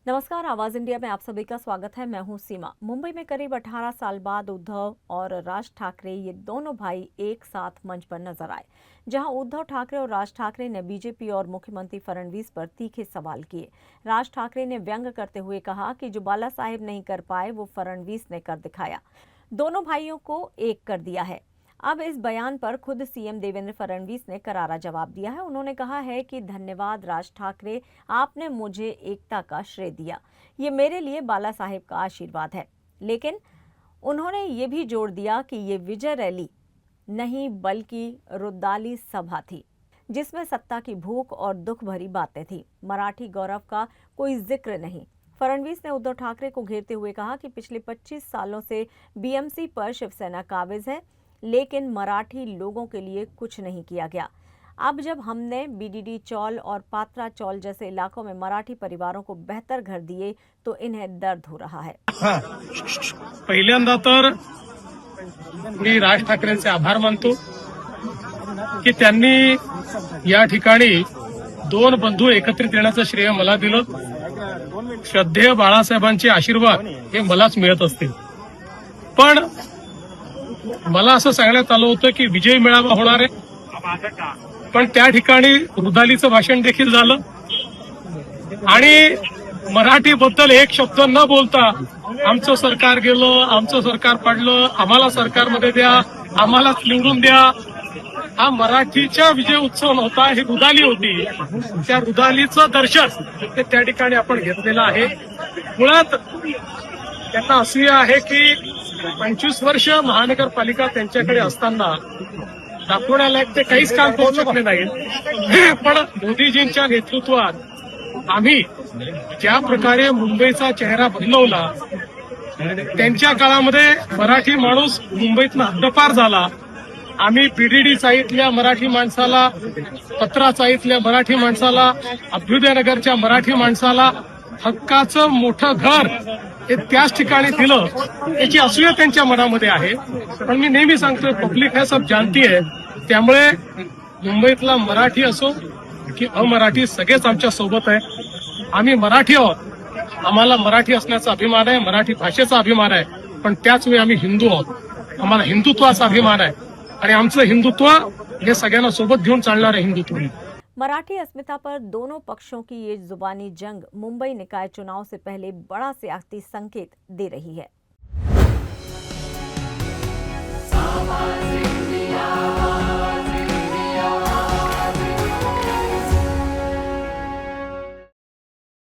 नमस्कार, आवाज इंडिया में आप सभी का स्वागत है। मैं हूं सीमा। मुंबई में करीब 18 साल बाद उद्धव और राज ठाकरे ये दोनों भाई एक साथ मंच पर नजर आए, जहां उद्धव ठाकरे और राज ठाकरे ने बीजेपी और मुख्यमंत्री फडणवीस पर तीखे सवाल किए। राज ठाकरे ने व्यंग करते हुए कहा कि जो बाला साहेब नहीं कर पाए वो फडणवीस ने कर दिखाया। दोनों भाइयों को एक कर दिया है। अब इस बयान पर खुद सीएम देवेंद्र फडणवीस ने करारा जवाब दिया है। उन्होंने कहा है कि धन्यवाद राज ठाकरे, आपने मुझे एकता का श्रेय दिया। ये मेरे लिए बाला साहेब का आशीर्वाद है। लेकिन उन्होंने ये भी जोड़ दिया कि ये विजय रैली नहीं बल्कि रुद्दाली सभा थी, जिसमें सत्ता की भूख और दुख भरी बातें थी। मराठी गौरव का कोई जिक्र नहीं। फडणवीस ने उद्धव ठाकरे को घेरते हुए कहा कि पिछले 25 सालों से बीएमसी पर शिवसेना काबिज है, लेकिन मराठी लोगों के लिए कुछ नहीं किया गया। अब जब हमने बीडीडी चौल और पात्रा चौल जैसे इलाकों में मराठी परिवारों को बेहतर घर दिए तो इन्हें दर्द हो रहा है। पहिल्यांदा तर मी राज ठाकरेंचे आभार मानतो की त्यांनी या ठिकाणी दोन बंधू एकत्रित येण्याचं श्रेय मला दिलं। श्रद्धेय बाळासाहेबांचे आशीर्वाद हे मलाच मिळत असतील, पण मला असं सांगण्यात आलं होतं की विजय मेळावा होणार आहे, पण त्या ठिकाणी रुदालीचं भाषण देखील झालं आणि मराठीबद्दल एक शब्द न बोलता आमचं सरकार गेलं, आमचं सरकार पडलं, आम्हाला सरकारमध्ये द्या, आम्हालाच निवडून द्या, हा मराठीचा विजय उत्सव नव्हता, ही रुदाली होती। त्या रुदालीचं दर्शन ते त्या ठिकाणी आपण घेतलेलं आहे। मुळात त्यांना असूया आहे की 25 वर्ष महानगरपालिका त्यांच्याकडे असताना दाखवण्यालायक ते काहीच काम करू शकले नाहीत, पण मोदीजींच्या नेतृत्वात आम्ही ज्या प्रकारे मुंबईचा चेहरा बदलवला, त्यांच्या काळामध्ये मराठी माणूस मुंबईतनं हद्दपार झाला। आम्ही बीडीडी चाळीतल्या मराठी माणसाला, पत्रा चाळीतल्या मराठी माणसाला, अभ्युदयनगरच्या मराठी माणसाला हक्काचं मोठं घर हे त्याच ठिकाणी दिलं, याची असूया त्यांच्या मनामध्ये आहे। पण मी नेहमी सांगतोय, पब्लिक हे सब जानती है। त्यामुळे मुंबईतला मराठी असो की अमराठी सगळेच आमच्या सोबत आहे। आम्ही मराठी आहोत, आम्हाला मराठी असण्याचा अभिमान आहे, मराठी भाषेचा अभिमान आहे, पण त्याच वेळी आम्ही हिंदू आहोत, आम्हाला हिंदुत्वाचा अभिमान आहे आणि आमचं हिंदुत्व हे सगळ्यांना सोबत घेऊन चालणार आहे हिंदुत्व। मराठी अस्मिता पर दोनों पक्षों की ये जुबानी जंग मुंबई निकाय चुनाव से पहले बड़ा सियासी संकेत दे रही है।